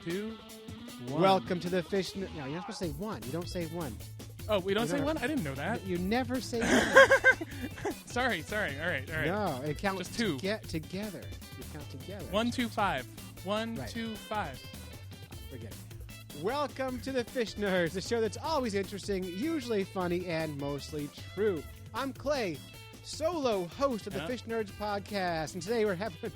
2, 1. Welcome to the fish. No, you're not supposed to say one. You don't say one. Oh, we don't say one? I didn't know that. You never say one. Sorry. All right. No, it counts just 2. Together. You count together. 1, 2, 5. 1, Right. 2, 5. Forget it. Welcome to the Fish Nerds, the show that's always interesting, usually funny, and mostly true. I'm Clay, solo host of the Fish Nerds podcast, and today we're having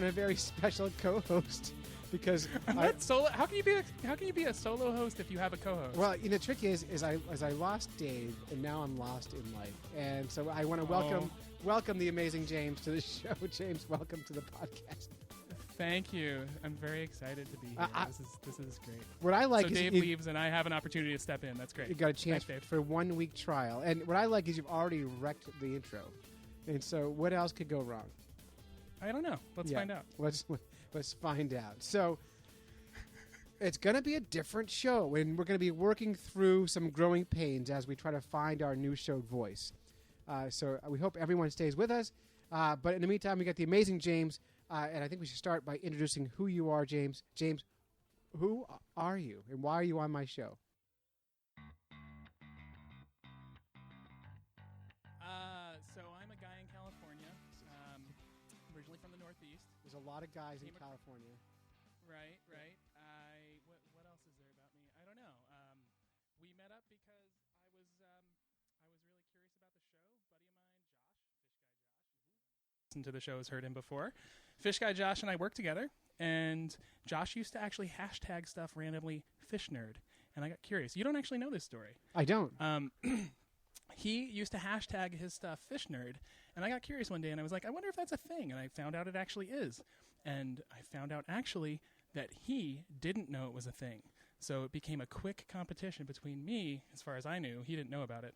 a very special co-host because I'm not solo. How can you be a solo host if you have a co-host? Well, the trick is I lost Dave, and now I'm lost in life, and so I want to welcome the amazing James to the show. James, welcome to the podcast. Thank you. I'm very excited to be here. This is great. What I like so is Dave leaves and I have an opportunity to step in. That's great. You got a chance Thanks, for 1 week trial, and what I like is you've already wrecked the intro, and so what else could go wrong? I don't know. Let's find out. Let's find out. So it's going to be a different show, and we're going to be working through some growing pains as we try to find our new show voice. So we hope everyone stays with us. But in the meantime, we got the amazing James. And I think we should start by introducing who you are, James. James, who are you, and why are you on my show? So I'm a guy in California, originally from the Northeast. There's a lot of guys in California. Right. What else is there about me? I don't know. We met up because I was really curious about the show. Buddy of mine, Josh, listened to the show, has heard him before. Fish Guy Josh and I work together, and Josh used to actually hashtag stuff randomly Fish Nerd, and I got curious. You don't actually know this story. I don't. He used to hashtag his stuff Fish Nerd, and I got curious one day, and I was like, I wonder if that's a thing, and I found out it actually is. And I found out actually that he didn't know it was a thing. So it became a quick competition between me, as far as I knew. He didn't know about it.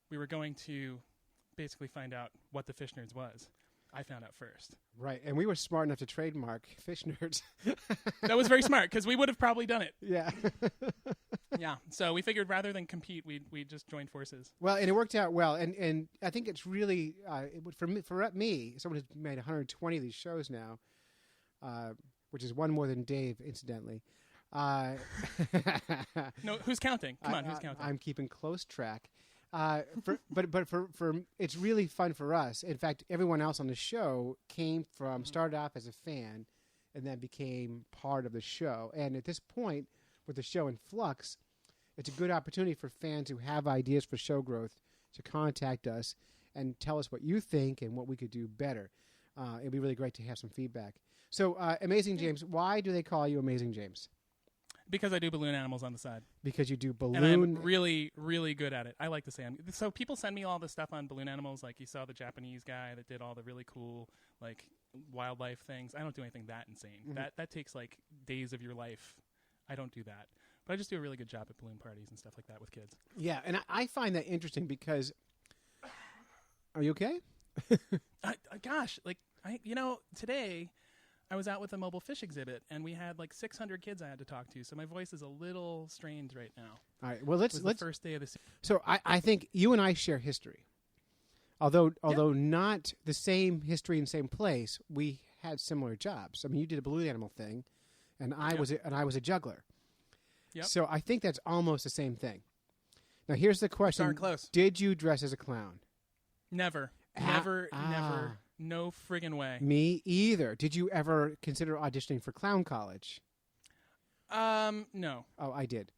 We were going to basically find out what the Fish Nerds was. I found out first. Right, and we were smart enough to trademark Fish Nerds. That was very smart, because we would have probably done it. Yeah. Yeah, so we figured rather than compete, we'd just join forces. Well, and it worked out well, and I think it's really, for me, someone who's made 120 of these shows now, which is one more than Dave, incidentally. No, who's counting? Come on, who's counting? I'm keeping close track. But it's really fun for us. In fact, everyone else on the show started off as a fan and then became part of the show. And at this point, with the show in flux, it's a good opportunity for fans who have ideas for show growth to contact us and tell us what you think and what we could do better. It'd be really great to have some feedback. So, Amazing James, why do they call you Amazing James? Because I do balloon animals on the side. Because you do balloon... And I'm really, really good at it. I like to say so people send me all this stuff on balloon animals, like you saw the Japanese guy that did all the really cool, like, wildlife things. I don't do anything that insane. Mm-hmm. That takes, like, days of your life. I don't do that. But I just do a really good job at balloon parties and stuff like that with kids. Yeah, and I find that interesting because... Are you okay? Gosh, today... I was out with a mobile fish exhibit, and we had like 600 kids I had to talk to, so my voice is a little strained right now. All right, well, let's the first day of the season. So I think you and I share history, although not the same history and same place. We had similar jobs. I mean, you did a balloon animal thing, and I was a juggler. Yep. So I think that's almost the same thing. Now here's the question: darn close. Did you dress as a clown? Never. No friggin' way. Me either. Did you ever consider auditioning for clown college? No. Oh, I did.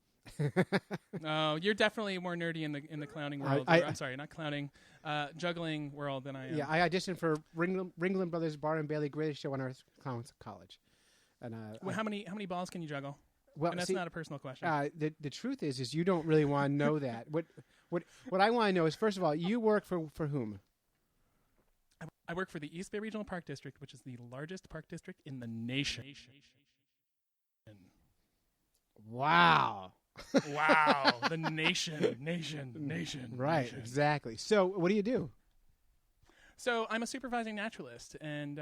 No, you're definitely more nerdy in the clowning world. I'm sorry, not clowning, juggling world than I am. Yeah, I auditioned for Ringling Brothers Bar and Bailey Greatest Show on Earth Clown College. And how many balls can you juggle? Well, and that's not a personal question. The truth is you don't really want to know that. What I want to know is, first of all, you work for whom? I work for the East Bay Regional Park District, which is the largest park district in the nation. Wow. Wow. The nation. Right, nation. Exactly. So what do you do? So I'm a supervising naturalist, and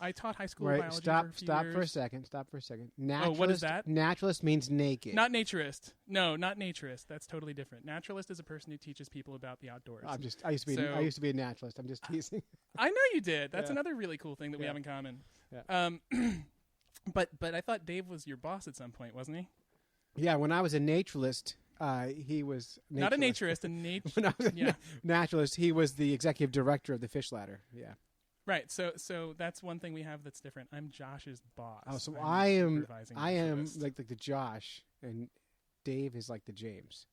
I taught high school biology for a few Stop years. Stop for a second. Naturalist, what is that? Naturalist means naked. Not naturist. No, not naturist. That's totally different. Naturalist is a person who teaches people about the outdoors. I used to be a naturalist. I'm just teasing. I know you did. That's another really cool thing that we have in common. Yeah. But I thought Dave was your boss at some point, wasn't he? Yeah, when I was a naturalist, he was Not a naturist, a when I was a naturalist, he was the executive director of the fish ladder. Yeah. Right. So that's one thing we have that's different. I'm Josh's boss. Oh, so I'm I am supervising like naturalist. the Josh, and Dave is like the James.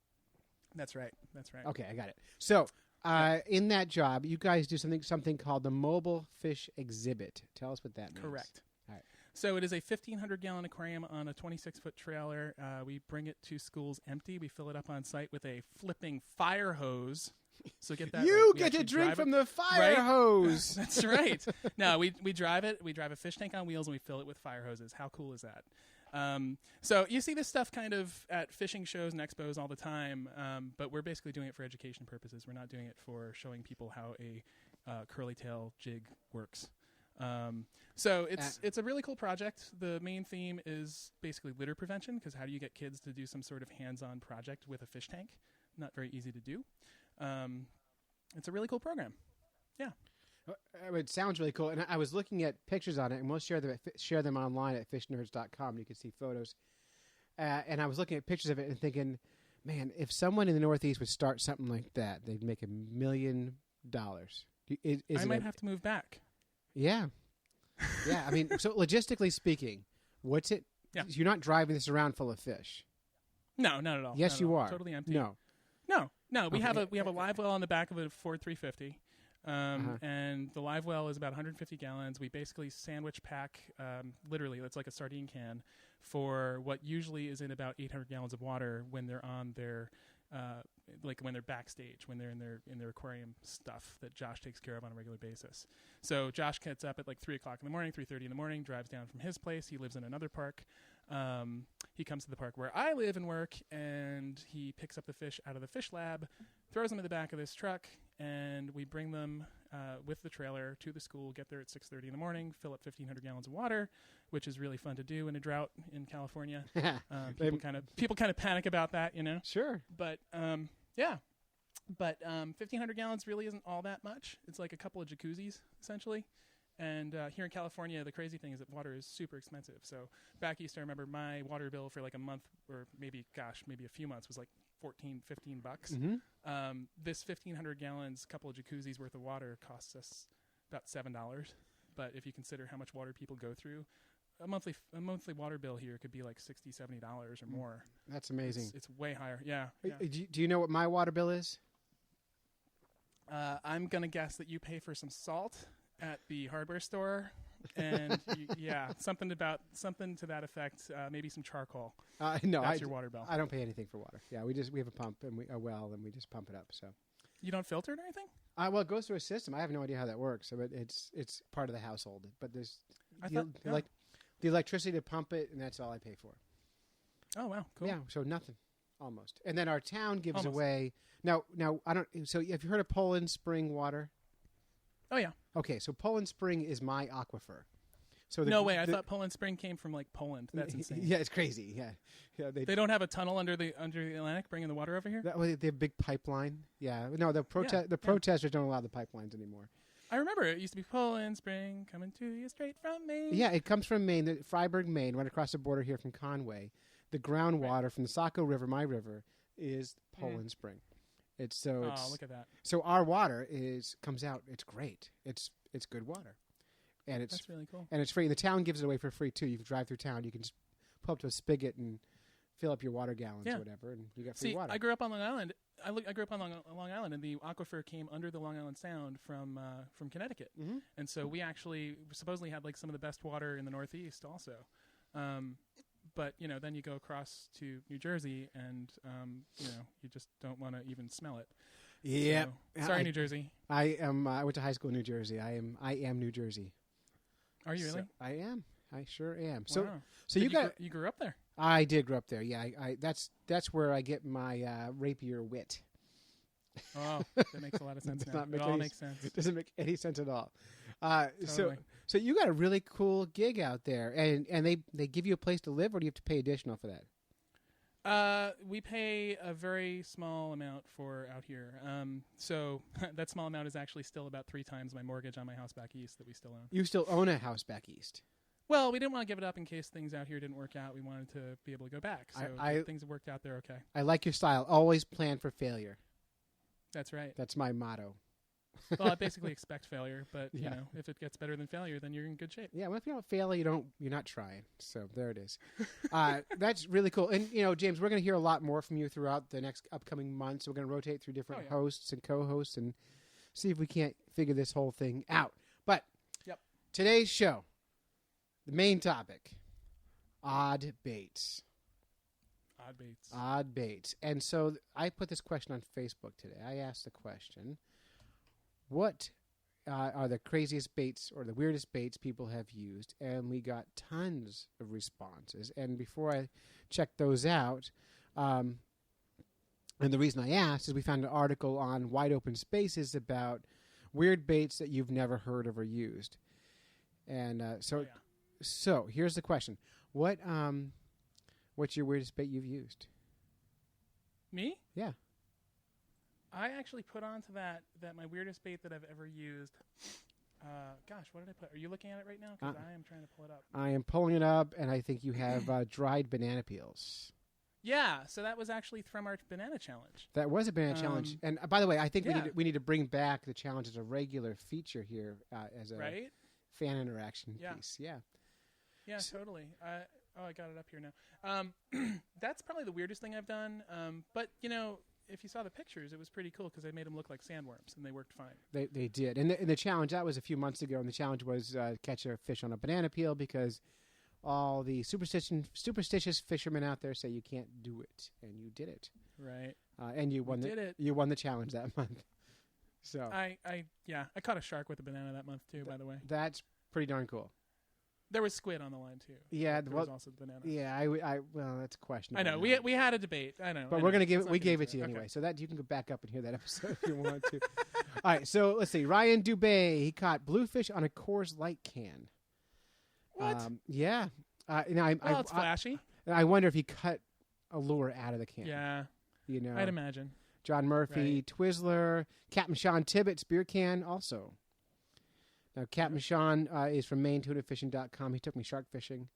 That's right. That's right. Okay, I got it. So, in that job, you guys do something called the Mobile Fish Exhibit. Tell us what that means. Correct. All right. So it is a 1,500-gallon aquarium on a 26-foot trailer. We bring it to schools empty. We fill it up on site with a flipping fire hose. So get that. You right. get to drink from the fire right? hose. That's right. No, we drive it. We drive a fish tank on wheels and we fill it with fire hoses. How cool is that? So you see this stuff kind of at fishing shows and expos all the time, but we're basically doing it for education purposes. We're not doing it for showing people how a curly tail jig works. So it's a really cool project. The main theme is basically litter prevention, because how do you get kids to do some sort of hands-on project with a fish tank? Not very easy to do. It's a really cool program. Yeah. It sounds really cool. And I was looking at pictures on it, and we'll share them online at fishnerds.com. You can see photos. And I was looking at pictures of it and thinking, man, if someone in the Northeast would start something like that, they'd make $1 million. I might have to move back. Yeah. Yeah. I mean, so logistically speaking, what's it? Yeah. You're not driving this around full of fish. No, not at all. Yes, you are. Totally empty. No. We have a live well on the back of a Ford 350. And the live well is about 150 gallons. We basically sandwich pack, literally, it's like a sardine can, for what usually is in about 800 gallons of water when they're on their, like when they're backstage, when they're in their aquarium stuff that Josh takes care of on a regular basis. So Josh gets up at like 3 o'clock in the morning, 3:30 in the morning, drives down from his place. He lives in another park. He comes to the park where I live and work, and he picks up the fish out of the fish lab, throws them in the back of this truck, and we bring them with the trailer to the school, get there at 6:30 in the morning, fill up 1,500 gallons of water, which is really fun to do in a drought in California. People kind of panic about that, you know? Sure. But, yeah. But 1,500 gallons really isn't all that much. It's like a couple of jacuzzis, essentially. And here in California, the crazy thing is that water is super expensive. So back east, I remember my water bill for like a month, or maybe a few months, was like $14, $15. Mm-hmm. This 1,500 gallons, couple of jacuzzis worth of water costs us about $7. But if you consider how much water people go through, a monthly water bill here could be like $60, $70 or more. That's amazing. It's way higher. Yeah. Do you know what my water bill is? I'm gonna guess that you pay for some salt at the hardware store, and something to that effect. Maybe some charcoal. No, that's your water bill. I don't pay anything for water. Yeah, we have a pump and a well, and we just pump it up. So you don't filter it or anything? Well, it goes through a system. I have no idea how that works. But it's part of the household. But there's the electricity to pump it, and that's all I pay for. Oh wow, cool. Yeah, so nothing, almost. And then our town gives away. Now I don't. So have you heard of Poland Spring water? Oh yeah. Okay, so Poland Spring is my aquifer. So no way! I thought Poland Spring came from like Poland. That's insane. Yeah, it's crazy. Yeah. They don't have a tunnel under the Atlantic bringing the water over here. They have a big pipeline. Yeah. No, the protesters don't allow the pipelines anymore. I remember it used to be Poland Spring coming to you straight from Maine. Yeah, it comes from Maine, Freiburg, Maine, right across the border here from Conway. The groundwater from the Saco River, my river, is Poland Spring. Look at that. So our water comes out. It's great. It's good water, and that's really cool. And it's free. The town gives it away for free too. You can drive through town. You can just pull up to a spigot and fill up your water gallons or whatever, and you get free water. I grew up on Long Island. I grew up on Long Island, and the aquifer came under the Long Island Sound from Connecticut, and so we actually supposedly had like some of the best water in the Northeast, also. But then you go across to New Jersey, and you just don't want to even smell it. Yeah. So, sorry, New Jersey. I went to high school in New Jersey. I am New Jersey. Are you really? I am. I sure am. Wow. So you grew up there. I did grow up there. Yeah. That's where I get my rapier wit. Oh, that makes a lot of sense. Now. It all makes sense. It doesn't make any sense at all. Totally. So you got a really cool gig out there, and they give you a place to live, or do you have to pay additional for that? We pay a very small amount for out here. So that small amount is actually still about 3 times my mortgage on my house back east that we still own. You still own a house back east? Well, we didn't want to give it up in case things out here didn't work out. We wanted to be able to go back. So if things have worked out there, okay. I like your style. Always plan for failure. That's right. That's my motto. Well, I basically expect failure, but Yeah. if it gets better than failure, then you're in good shape. Yeah, well, if you don't fail, you're not trying. So there it is. That's really cool. And James, we're going to hear a lot more from you throughout the next upcoming months. So we're going to rotate through different hosts and co-hosts and see if we can't figure this whole thing out. But today's show, the main topic, odd baits. Odd baits. And so I put this question on Facebook today. I asked the question, what are the craziest baits or the weirdest baits people have used? And we got tons of responses. And before I checked those out, and the reason I asked is we found an article on Wide Open Spaces about weird baits that you've never heard of or used. And so here's the question. What's your weirdest bait you've used? Me? Yeah. I actually put onto that my weirdest bait that I've ever used. Gosh, what did I put? Are you looking at it right now? Because I am trying to pull it up. I am pulling it up, and I think you have dried banana peels. Yeah, so that was actually from our banana challenge. That was a banana challenge. And by the way, I think Yeah. we need to bring back the challenge as a regular feature here as a Right? fan interaction Yeah. piece. Yeah. Yeah, totally. I got it up here now. That's probably the weirdest thing I've done. But, if you saw the pictures, it was pretty cool because I made them look like sandworms, and they worked fine. They did. And the challenge, that was a few months ago, and the challenge was catch a fish on a banana peel because all the superstitious fishermen out there say you can't do it, and you did it. Right. And you won You won the challenge that month. So I caught a shark with a banana that month, too, by the way. That's pretty darn cool. There was squid on the line, too. Yeah. There was also the banana. Yeah, well, that's questionable. I know. We had a debate. I know. But we're going to give it. We gave it to you anyway, so that you can go back up and hear that episode if you want to. All right, so let's see. Ryan Dubé, he caught bluefish on a Coors Light can. What? Yeah. It's flashy. I wonder if he cut a lure out of the can. Yeah. I'd imagine. John Murphy, Right. Twizzler, Captain Sean Tippett's beer can also. Now, Captain Sean is from MaineTunaFishing.com. He took me shark fishing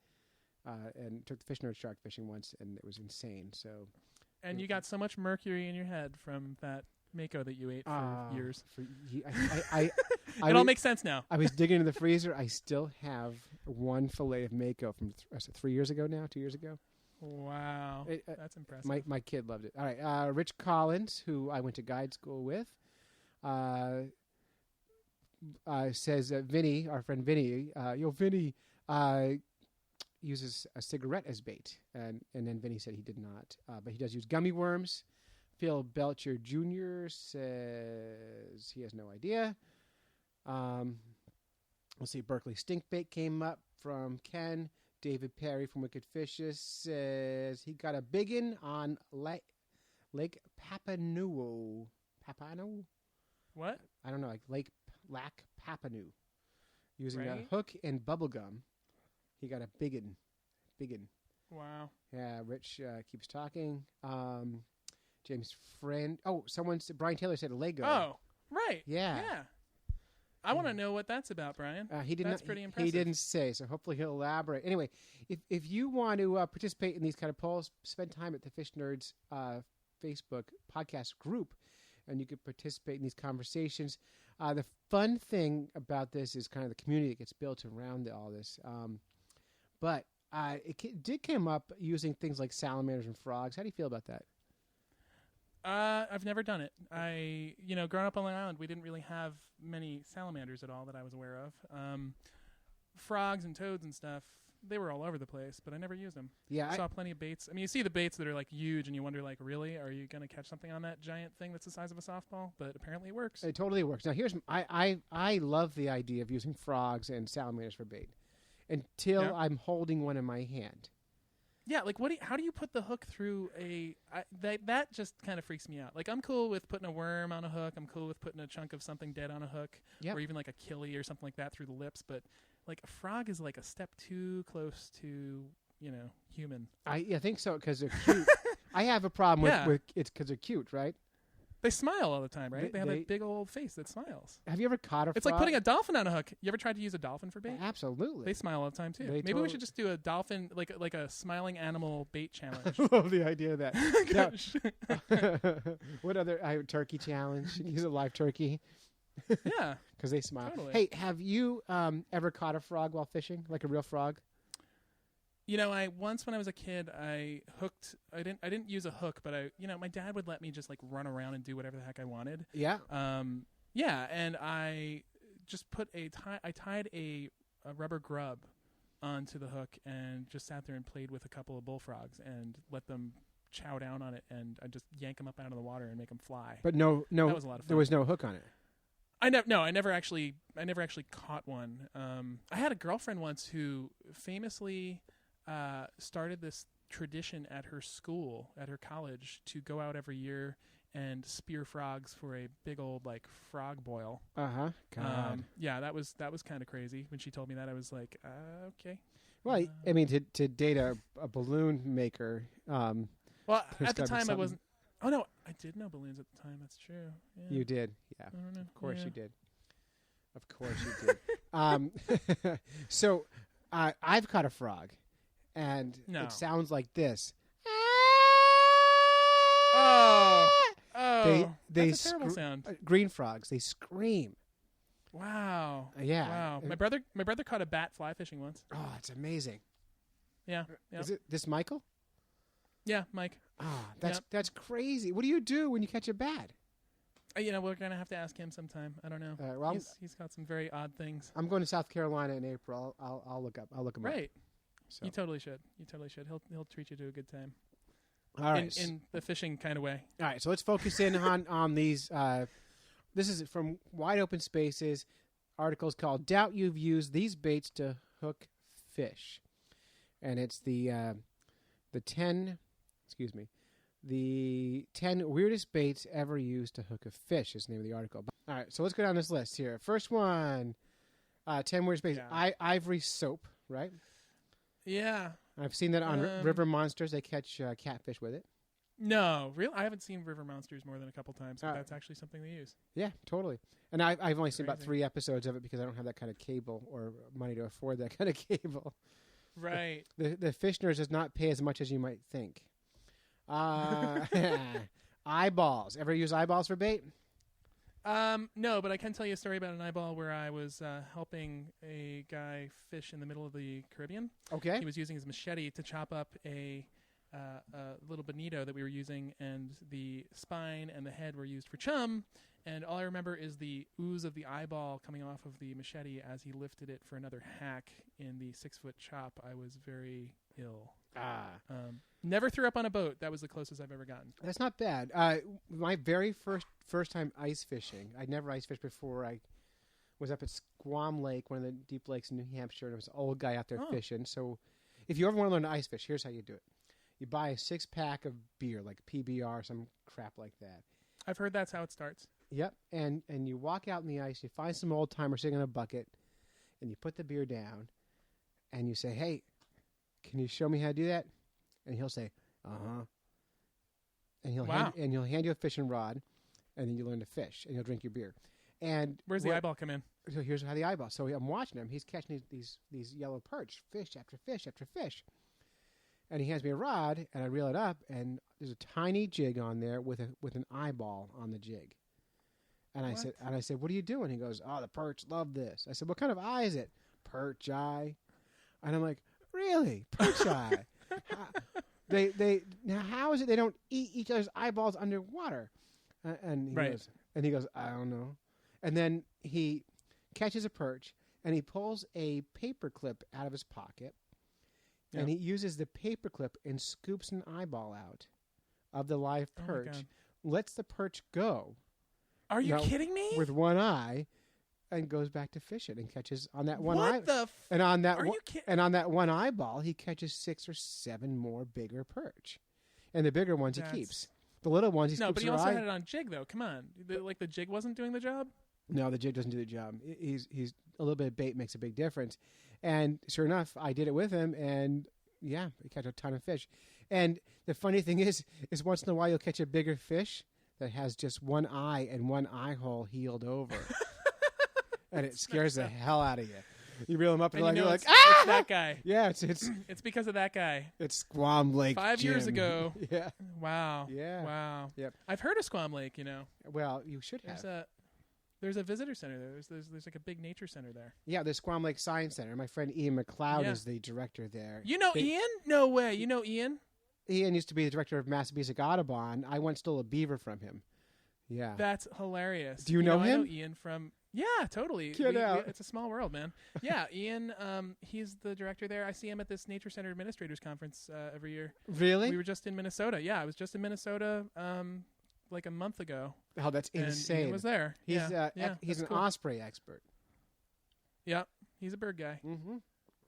and took the Fish Nerd shark fishing once, and it was insane. So, And you got so much mercury in your head from that Mako that you ate for years. It all makes sense now. I was digging into the freezer. I still have one fillet of Mako from 3 years ago now, 2 years ago. Wow. That's impressive. My kid loved it. All right. Rich Collins, who I went to guide school with, says Vinny, our friend Vinny, Vinny uses a cigarette as bait. And then Vinny said he did not. But he does use gummy worms. Phil Belcher Jr. says he has no idea. Let's see. Berkeley Stinkbait came up from Ken. David Perry from Wicked Fishes says he got a biggin on Lake Papanuo. Papano? What? I don't know, like Lac Papanu. Using Right. a hook and bubble gum. He got a biggin. Wow. Yeah, Rich keeps talking. James Friend. Oh, Brian Taylor said a Lego. Oh, right. Yeah. I want to know what that's about, Brian. That's pretty impressive. He didn't say, so hopefully he'll elaborate. Anyway, if you want to participate in these kind of polls, spend time at the Fish Nerds Facebook podcast group, and you can participate in these conversations. The fun thing about this is kind of the community that gets built around all this. But it did come up using things like salamanders and frogs. How do you feel about that? I've never done it. Growing up on Long Island, we didn't really have many salamanders at all that I was aware of. Frogs and toads and stuff, they were all over the place, but I never used them. Yeah, I saw plenty of baits. I mean, you see the baits that are like huge, and you wonder, like, really, are you going to catch something on that giant thing that's the size of a softball? But apparently, it works. It totally works. Now, I love the idea of using frogs and salamanders for bait until I'm holding one in my hand. Yeah, like how do you put the hook through that just kind of freaks me out. Like, I'm cool with putting a worm on a hook. I'm cool with putting a chunk of something dead on a hook, or even like a killie or something like that through the lips. But like a frog is like a step too close to human. I think so because they're cute. I have a problem with it's because they're cute, right? They smile all the time, right? They have they- that big old face that smiles. Have you ever caught a frog? It's like putting a dolphin on a hook. You ever tried to use a dolphin for bait? Absolutely. They smile all the time too. They Maybe totally- we should just do a dolphin, like a smiling animal bait challenge. I love the idea of that. Gosh. What other turkey challenge? Use a live turkey Yeah. because they smile. Totally. Hey, have you ever caught a frog while fishing, like a real frog? I once when I was a kid, I didn't use a hook, but my dad would let me just like run around and do whatever the heck I wanted. Yeah. Yeah, and I just I tied a rubber grub onto the hook and just sat there and played with a couple of bullfrogs and let them chow down on it, and I just yank them up out of the water and make them fly. But no, That was a lot of fun. there was no hook on it. I never actually caught one. I had a girlfriend once who famously started this tradition at her school, at her college, to go out every year and spear frogs for a big old like frog boil. God. Yeah, that was kind of crazy. When she told me that, I was like, okay. Well, I mean, to date a balloon maker. Well, There's at the gotta be time I something. wasn't. Oh no, I did know balloons at the time. That's true. Yeah. You did, yeah. I don't know. Of course Yeah. you did. Of course you did. So I've caught a frog, and No. it sounds like this. Oh, They that's a terrible sound. Green frogs. They scream. Wow. Yeah. Wow. My brother caught a bat fly fishing once. Oh, it's amazing. Yeah. Yeah. Is it this Michael? Yeah, Mike. That's crazy. What do you do when you catch a bat? We're gonna have to ask him sometime. I don't know. Well, He's got some very odd things. I'm going to South Carolina in April. I'll look him up. Right. So. You totally should. He'll treat you to a good time. All right. In the fishing kind of way. All right, so let's focus in on these. This is from Wide Open Spaces. Articles called "Doubt You've Used These Baits to Hook Fish," and it's the 10 weirdest baits ever used to hook a fish is the name of the article. All right, so let's go down this list here. First one, 10 weirdest baits. Yeah. Ivory soap, right? Yeah. I've seen that on River Monsters. They catch catfish with it. No, real. I haven't seen River Monsters more than a couple times, but All right. that's actually something they use. Yeah, totally. And I've only seen about Crazy. 3 episodes of it because I don't have that kind of cable or money to afford that kind of cable. Right. The fish nurse does not pay as much as you might think. Eyeballs. Ever use eyeballs for bait? No, but I can tell you a story about an eyeball where I was helping a guy fish in the middle of the Caribbean. Okay. He was using his machete to chop up a little bonito that we were using, and the spine and the head were used for chum. And all I remember is the ooze of the eyeball coming off of the machete as he lifted it for another hack in the 6-foot chop. I was very ill. Never threw up on a boat. That was the closest I've ever gotten. That's not bad. My very first time ice fishing, I'd never ice fished before. I was up at Squam Lake, one of the deep lakes in New Hampshire, and there was an old guy out there fishing. So if you ever want to learn to ice fish, here's how you do it. You buy a 6-pack of beer, like PBR, some crap like that. I've heard that's how it starts. Yep, and you walk out in the ice, you find some old timer sitting in a bucket, and you put the beer down, and you say, "Hey, can you show me how to do that?" And he'll say, "Uh-huh." And he'll hand you a fishing rod, and then you learn to fish, and you'll drink your beer. And Where's the eyeball come in? So here's how the eyeball. So I'm watching him. He's catching these yellow perch, fish after fish after fish. And he hands me a rod, and I reel it up, and there's a tiny jig on there with an eyeball on the jig. And I said, "What are you doing?" He goes, "Oh, the perch love this." I said, "What kind of eye is it?" "Perch eye." And I'm like, "Really? Perch eye?" Now how is it they don't eat each other's eyeballs underwater? And he goes, "I don't know." And then he catches a perch, and he pulls a paper clip out of his pocket. Yeah. And he uses the paper clip and scoops an eyeball out of the live perch, lets the perch go. Are you kidding me? With one eye, and goes back to fishing and catches on that one eye. What the? And on that Are you kidding? And on that one eyeball, he catches 6 or 7 more bigger perch, and the bigger ones he keeps. The little ones he scoops. No, but he also had it on jig though. Come on, the jig wasn't doing the job. No, the jig doesn't do the job. He's a little bit of bait makes a big difference, and sure enough, I did it with him, and yeah, we catch a ton of fish. And the funny thing is once in a while you'll catch a bigger fish that has just one eye and one eye hole healed over. And it scares the hell out of you. You reel him up and you're like, ah! It's that guy. Yeah, it's because of that guy. It's Squam Lake 5 Jim. years ago. Yeah. Wow. Yeah. Wow. Yep. I've heard of Squam Lake, Well, you should have. There's a visitor center there. There's like a big nature center there. Yeah, the Squam Lake Science Center. My friend Ian McLeod is the director there. You know Ian? No way. You know Ian? Ian used to be the director of Massabesic Audubon. I once stole a beaver from him. Yeah. That's hilarious. Do you know him? I know Ian from... Yeah, totally. Get out. It's a small world, man. Yeah, Ian, he's the director there. I see him at this Nature Center Administrators Conference every year. Really? We were just in Minnesota. Yeah, I was just in Minnesota like a month ago. Oh, that's insane. And Ian was there. He's he's an cool. osprey expert. Yeah, he's a bird guy. Mm-hmm.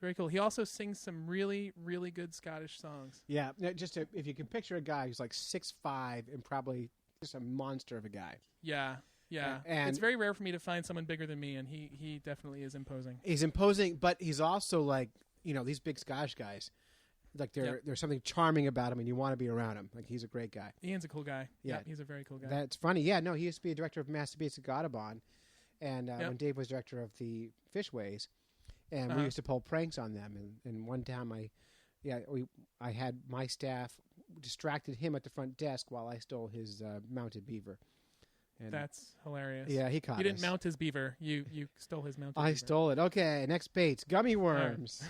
Very cool. He also sings some really, really good Scottish songs. Yeah, if you can picture a guy who's like 6'5" and probably just a monster of a guy. Yeah. Yeah, and it's very rare for me to find someone bigger than me, and he definitely is imposing. He's imposing, but he's also like, these big Scottish guys. Like there's something charming about him, and you want to be around him. Like he's a great guy. Ian's a cool guy. Yeah, he's a very cool guy. That's funny. Yeah, no, he used to be a director of Massabesic Audubon, and when Dave was director of the Fishways, and we used to pull pranks on them. And one time I had my staff distracted him at the front desk while I stole his mounted beaver. And that's hilarious. Yeah, he caught us. You didn't mount his beaver. You stole his mounted beaver. I stole it. Okay, next baits. Gummy worms.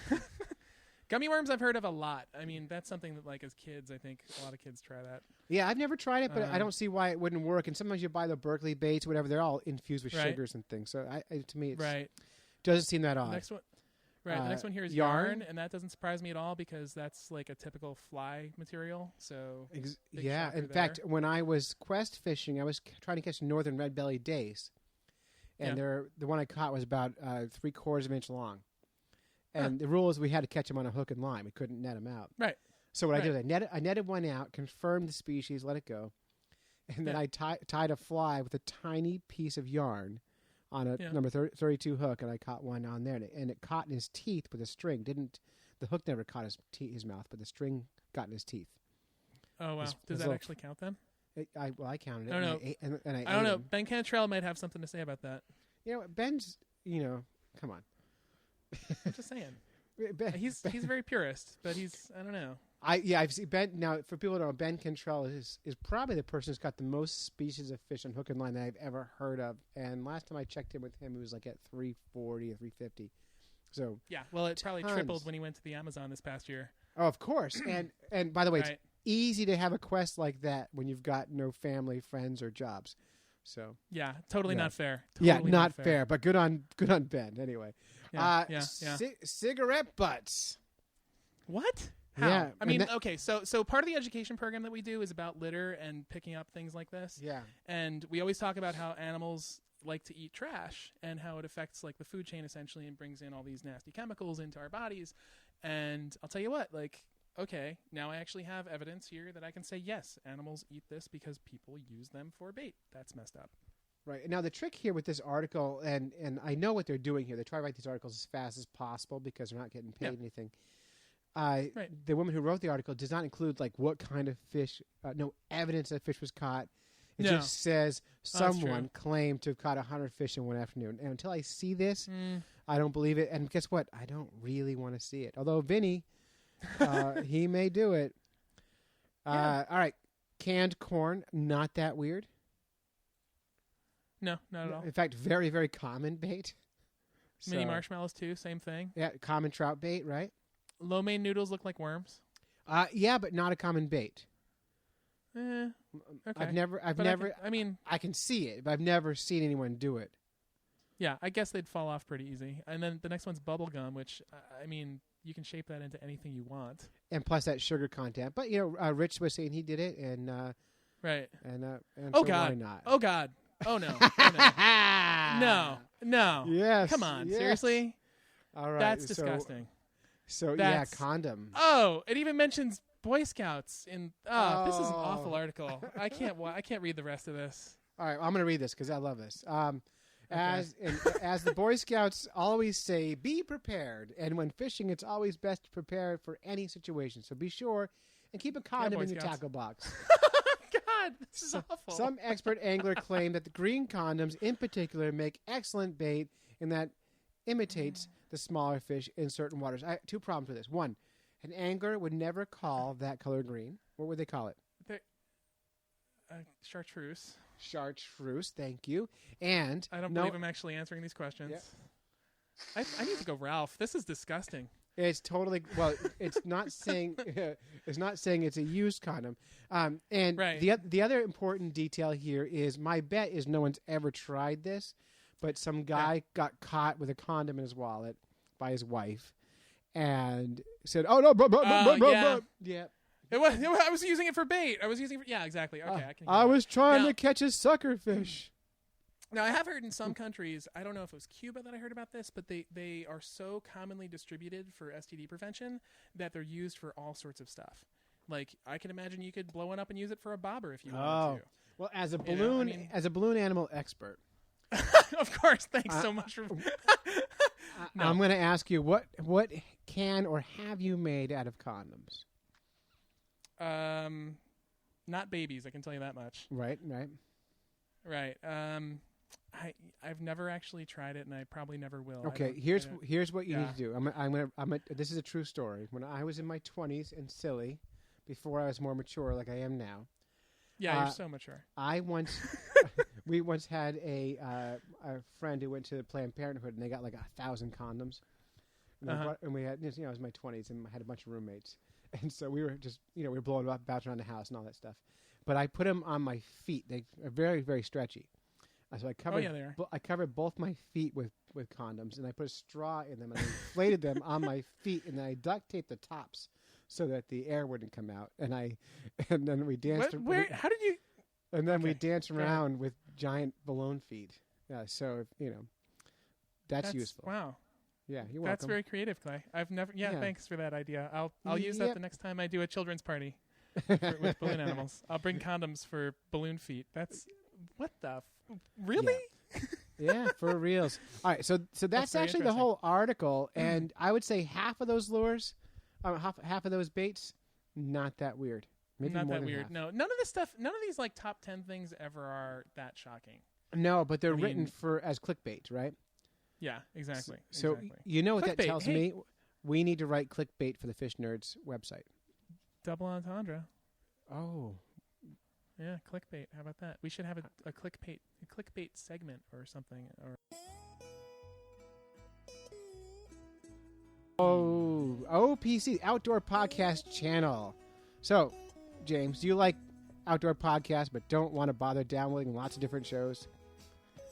Gummy worms I've heard of a lot. I mean, that's something that, like, as kids, I think a lot of kids try that. Yeah, I've never tried it, but I don't see why it wouldn't work. And sometimes you buy the Berkeley baits, whatever, they're all infused with sugars and things. So to me, it doesn't seem that odd. Next one. Right, the next one here is yarn, and that doesn't surprise me at all because that's like a typical fly material. So in fact, when I was quest fishing, I was trying to catch northern red-bellied dace, and the one I caught was about 3/4 of an inch long. And the rule is we had to catch them on a hook and line. We couldn't net them out. Right. So what I did, I netted one out, confirmed the species, let it go, and then I tied a fly with a tiny piece of yarn on a number 32 hook, and I caught one on there, and it caught in his teeth with a string. The hook never caught his mouth, but the string got in his teeth. Oh wow! Does that actually count then? I counted it. I don't know. I don't know. Ben Cantrell might have something to say about that. Ben's. Come on. I'm just saying. He's very purist, but I don't know. I've seen Ben. Now, for people who don't know, Ben Cantrell is probably the person who's got the most species of fish on hook and line that I've ever heard of. And last time I checked in with him, he was like at 340 or 350. So yeah, well, it probably tripled when he went to the Amazon this past year. Oh, of course. And by the way, it's easy to have a quest like that when you've got no family, friends, or jobs. So yeah, totally not fair. Totally not fair, but good on Ben anyway. Cigarette butts. What? How? Yeah, I mean, okay, so part of the education program that we do is about litter and picking up things like this. Yeah. And we always talk about how animals like to eat trash and how it affects like the food chain essentially and brings in all these nasty chemicals into our bodies. And I'll tell you what, like, okay, now I actually have evidence here that I can say, yes, animals eat this because people use them for bait. That's messed up. Right. Now, the trick here with this article, and I know what they're doing here. They try to write these articles as fast as possible because they're not getting paid anything. The woman who wrote the article does not include like what kind of fish, no evidence that fish was caught. It just says someone claimed to have caught 100 fish in one afternoon. And until I see this, I don't believe it. And guess what? I don't really want to see it. Although Vinny, he may do it. All right. Canned corn, not that weird. No, not at all. In fact, very, very common bait. Mini marshmallows too, same thing. Yeah, common trout bait, right? Lo mein noodles look like worms. Yeah, but not a common bait. Okay. I've never. I can see it, but I've never seen anyone do it. Yeah, I guess they'd fall off pretty easy. And then the next one's bubble gum, which I mean, you can shape that into anything you want. And plus that sugar content. But Rich was saying he did it, and right. And oh so God, why not? Oh God. Oh no. Oh, no. No. Yes. Come on. Yes. Seriously? All right. That's disgusting. So condom. Oh, it even mentions Boy Scouts in. This is an awful article. I can't read the rest of this. All right, I'm going to read this because I love this. As the Boy Scouts always say, be prepared. And when fishing, it's always best to prepare for any situation. So be sure and keep a condom in your tackle box. God, this is awful. Some expert angler claim that the green condoms in particular make excellent bait and that imitates the smaller fish in certain waters. I have two problems with this. One, an angler would never call that color green. What would they call it? Chartreuse. Chartreuse, thank you. And I don't believe I'm actually answering these questions. Yep. I need to go Ralph. This is disgusting. It's totally it's not saying it's a used condom. And Right. the other important detail here is my bet is no one's ever tried this, but some guy got caught with a condom in his wallet by his wife, and said, "Oh no, yeah." I was using it for bait. Exactly. Okay, I was trying to catch a sucker fish. Now, I have heard in some countries, I don't know if it was Cuba that I heard about this, but they are so commonly distributed for STD prevention that they're used for all sorts of stuff. Like, I can imagine you could blow one up and use it for a bobber if you wanted to. Well, as a balloon animal expert. Of course. Thanks so much for... I'm going to ask you, what can or have you made out of condoms? Not babies, I can tell you that much. Right. I've never actually tried it, and I probably never will. Okay, here's what you need to do. This is a true story. When I was in my 20s and silly, before I was more mature, like I am now. Yeah, you're so mature. We once had a friend who went to Planned Parenthood, and they got like 1,000 condoms. And we had, I was in my 20s, and I had a bunch of roommates, and so we were just, we were blowing about around the house and all that stuff. But I put them on my feet. They are very, very stretchy. So I covered. They are. I covered both my feet with condoms, and I put a straw in them, and I inflated them on my feet, and then I duct taped the tops so that the air wouldn't come out. And then we danced. How did you? And then we danced around with giant balloon feet. Yeah, so that's useful. Wow. Yeah, you're welcome. That's very creative, Clay. I've never. Yeah, thanks for that idea. I'll use that the next time I do a children's party with balloon animals. I'll bring condoms for balloon feet. That's what the really? Yeah, for reals. All right, so that's actually the whole article, and I would say half of those lures, half of those baits, not that weird. Maybe not more that than weird. half. No, none of this stuff. None of these like top 10 things ever are that shocking. No, but they're written as clickbait, right? Yeah, exactly. So exactly. You know what clickbait, that tells me? We need to write clickbait for the Fish Nerds website. Double entendre. Oh. Yeah, clickbait. How about that? We should have a clickbait segment or something. Oh, OPC, Outdoor Podcast Channel. So, James, do you like outdoor podcasts but don't want to bother downloading lots of different shows?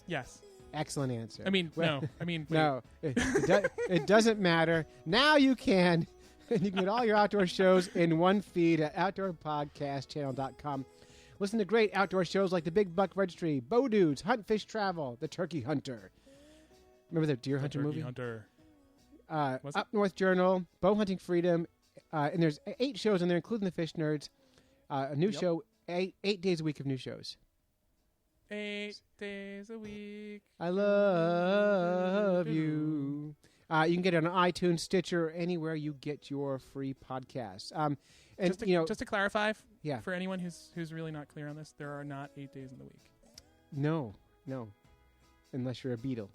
Yes. Excellent answer. I mean, no. I mean, wait. No. It doesn't matter. Now you can. And you can get all your outdoor shows in one feed at outdoorpodcastchannel.com. Listen to great outdoor shows like the Big Buck Registry, Bow Dudes, Hunt Fish Travel, The Turkey Hunter. Remember the Deer Hunter movie? Hunter. Up North Journal, Bow Hunting Freedom, and there's 8 shows in there, including the Fish Nerds. A new show, 8 days a week of new shows. 8 days a week. I love you. You can get it on iTunes, Stitcher, anywhere you get your free podcasts. And just to clarify, yeah, for anyone who's really not clear on this, there are not 8 days in the week. No, unless you're a beetle.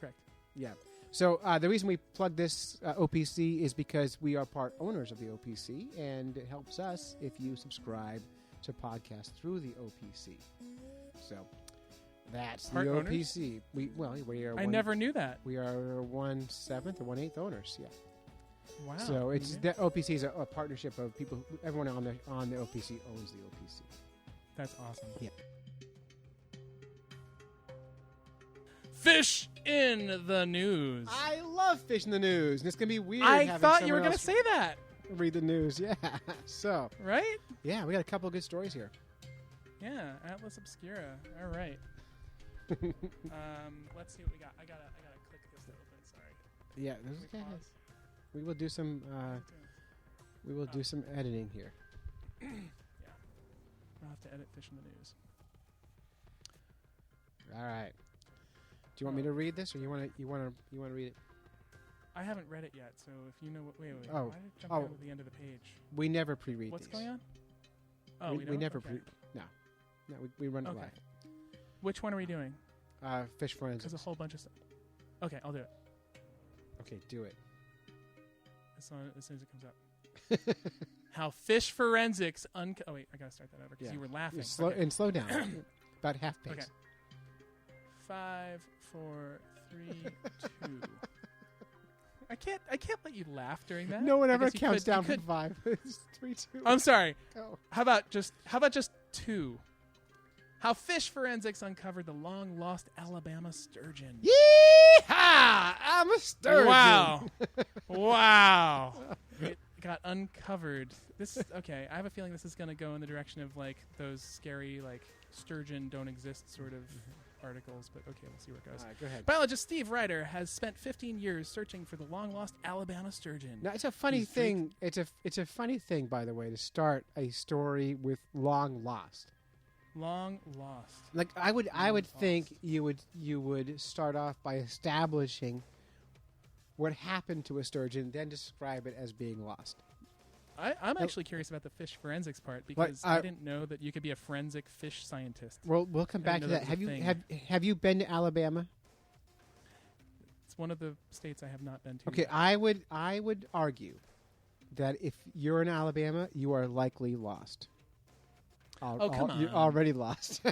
Correct. Yeah. So the reason we plug this OPC is because we are part owners of the OPC, and it helps us if you subscribe to podcasts through the OPC. So that's part the owners? OPC. We are. I never knew that. We are 1/7 or 1/8 owners. Yeah. Wow. So the OPC is a partnership of people. Everyone on the OPC owns the OPC. That's awesome. Yeah. Fish in the news. I love fish in the news, and it's gonna be weird. I thought you were gonna say that. Read the news, yeah. So right? Yeah, we got a couple of good stories here. Yeah, Atlas Obscura. All right. Let's see what we got. I gotta click this to open. Sorry. Yeah, this is okay. We will do some. Do some editing here. Yeah, I'll have to edit fish in the news. All right. Do you want me to read this, or you want to read it? I haven't read it yet, so if you know what... Wait. Oh. Why did it jump down to the end of the page? We never pre-read What's these. going on? Oh, we don't? never. Okay. No, we run it Okay. live. Which one are we doing? Fish forensics. There's a whole bunch of stuff. Okay, I'll do it. Okay, do it. As soon as it comes up. How fish forensics oh wait, I gotta start that over because you were laughing. Slow down. About half pace. Okay. 5, 4, 3, 2. I can't let you laugh during that. No one ever I guess counts down from 5. It's 3, 2. I'm sorry. Go. How about just 2? How fish forensics uncovered the long lost Alabama sturgeon. Yeehaw! I'm a sturgeon. Wow. It got uncovered. Okay, I have a feeling this is going to go in the direction of like those scary like sturgeon don't exist sort of articles, but okay, we'll see where it goes. All right, go ahead. Biologist Steve Ryder has spent 15 years searching for the long-lost Alabama sturgeon. Now, it's a funny thing. It's a funny thing, by the way, to start a story with long lost. Long lost. Like I would think you would start off by establishing what happened to a sturgeon, then describe it as being lost. I'm actually curious about the fish forensics part because I didn't know that you could be a forensic fish scientist. Well, we'll come back to that. Have you been to Alabama? It's one of the states I have not been to. Okay, yet. I would argue that if you're in Alabama, you are likely lost. Come on. You're already lost.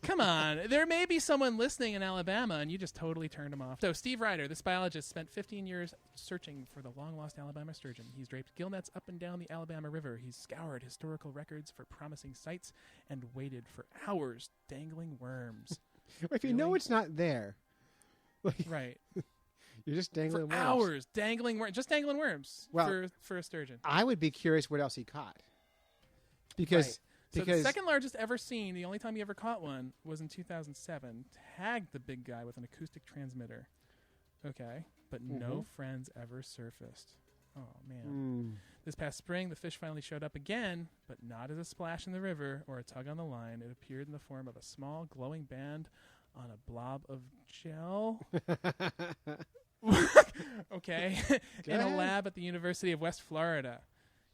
Come on. There may be someone listening in Alabama, and you just totally turned them off. So Steve Ryder, this biologist, spent 15 years searching for the long-lost Alabama sturgeon. He's draped gill nets up and down the Alabama River. He's scoured historical records for promising sites and waited for hours dangling worms. If you know it's not there. Right. You're just dangling worms. Hours dangling worms. Just dangling worms for a sturgeon. I would be curious what else he caught. Because So the second largest ever seen, the only time he ever caught one, was in 2007. Tagged the big guy with an acoustic transmitter. Okay, but no friends ever surfaced. Oh, man. This past spring, the fish finally showed up again, but not as a splash in the river or a tug on the line. It appeared in the form of a small glowing band on a blob of gel. Okay. In a lab at the University of West Florida.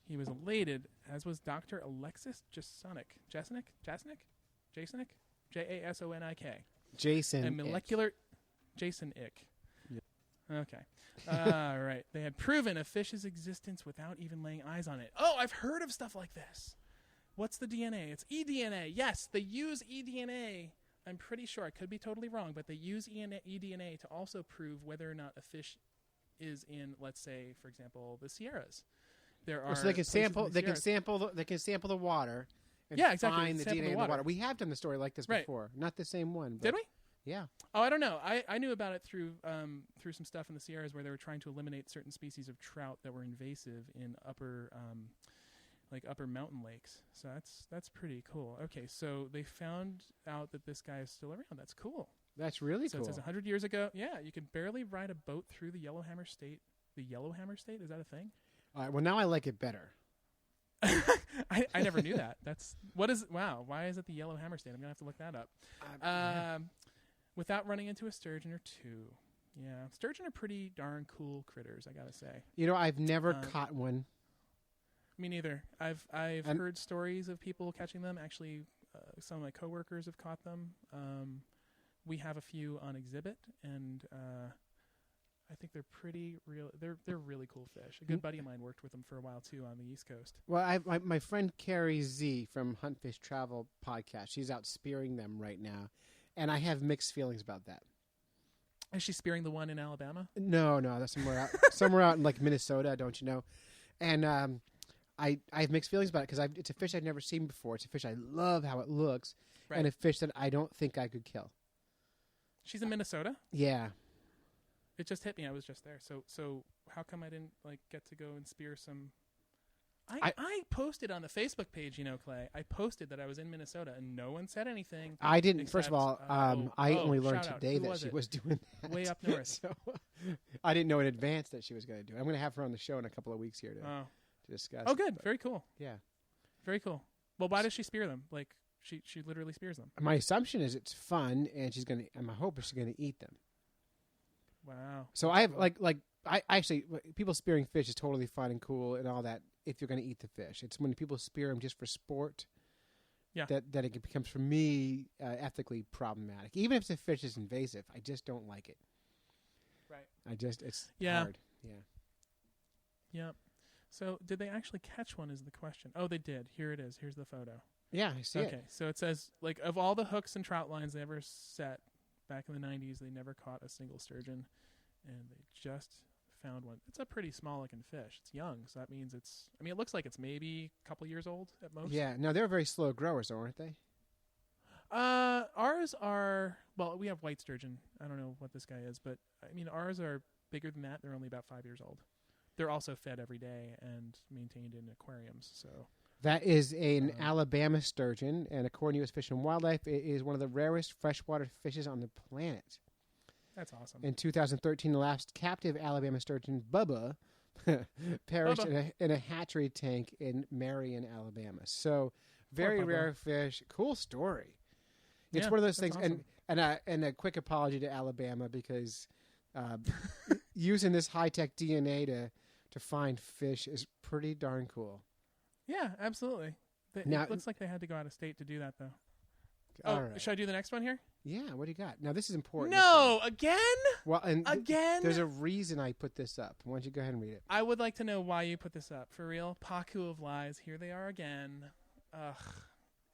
He was elated, as was Dr. Alexis Jasonik. Jasonik? Jasonik? Jason. A molecular... Jason Ick. Yeah. Okay. All right. They had proven a fish's existence without even laying eyes on it. Oh, I've heard of stuff like this. What's the DNA? It's eDNA. Yes, they use eDNA. I'm pretty sure. I could be totally wrong, but they use eDNA to also prove whether or not a fish is in, let's say, for example, the Sierras. There are so they can sample. They can sample the water. And find the DNA in the water. We have done the story like this before. Not the same one. But did we? Yeah. Oh, I don't know. I knew about it through some stuff in the Sierras where they were trying to eliminate certain species of trout that were invasive in upper mountain lakes. So that's pretty cool. Okay, so they found out that this guy is still around. That's cool. That's really cool. So it says 100 years ago. Yeah, you could barely ride a boat through the Yellowhammer State. The Yellowhammer State, is that a thing? All right. Well, now I like it better. I never knew that. Wow. Why is it the Yellowhammer State? I'm gonna have to look that up. Without running into a sturgeon or two. Yeah, sturgeon are pretty darn cool critters, I gotta say. You know, I've never caught one. Me neither. I've heard stories of people catching them. Actually, some of my coworkers have caught them. We have a few on exhibit, and I think they're pretty real. They're really cool fish. A good buddy of mine worked with them for a while too on the East Coast. Well, my friend Carrie Z from Hunt Fish Travel podcast, she's out spearing them right now, and I have mixed feelings about that. Is she spearing the one in Alabama? No, that's somewhere out in like Minnesota, don't you know? And I have mixed feelings about it because it's a fish I've never seen before. It's a fish I love how it looks, and a fish that I don't think I could kill. She's in Minnesota? Yeah. It just hit me. I was just there. So how come I didn't get to go and spear some? I posted on the Facebook page, Clay. I posted that I was in Minnesota, and no one said anything. I didn't. First of all, I only learned today that she was doing that. Way up north. So I didn't know in advance that she was going to do it. I'm going to have her on the show in a couple of weeks here to discuss. Oh, good. Very cool. Yeah. Very cool. Well, why does she spear them? She literally spears them. My assumption is it's fun, and my hope is she's going to eat them. Wow. So I have I actually, people spearing fish is totally fun and cool and all that if you're going to eat the fish. It's when people spear them just for sport Yeah. that it becomes, for me, ethically problematic. Even if the fish is invasive, I just don't like it. Right. It's Yeah. hard. Yeah. Yep. So did they actually catch one is the question. Oh, they did. Here it is. Here's the photo. Yeah, I see Okay. it. So it says, like, of all the hooks and trout lines they ever set back in the 90s, they never caught a single sturgeon. And they just found one. It's a pretty small looking fish. It's young. So that means it looks like it's maybe a couple years old at most. Yeah. No, they're very slow growers, though, aren't they? Ours are, well, we have white sturgeon. I don't know what this guy is, but I mean, ours are bigger than that. They're only about 5 years old. They're also fed every day and maintained in aquariums. So that is an Alabama sturgeon, and according to U.S. Fish and Wildlife, it is one of the rarest freshwater fishes on the planet. That's awesome. In 2013, the last captive Alabama sturgeon, Bubba, perished in a hatchery tank in Marion, Alabama. So, very rare fish. Cool story. It's one of those things, awesome. and a quick apology to Alabama, because using this high-tech DNA to find fish is pretty darn cool. Yeah, absolutely. Now, it looks like they had to go out of state to do that, though. All right. Should I do the next one here? Yeah, what do you got? Now, this is important. No, again? Well, and Again? there's a reason I put this up. Why don't you go ahead and read it? I would like to know why you put this up. For real? Paku of lies. Here they are again. Ugh.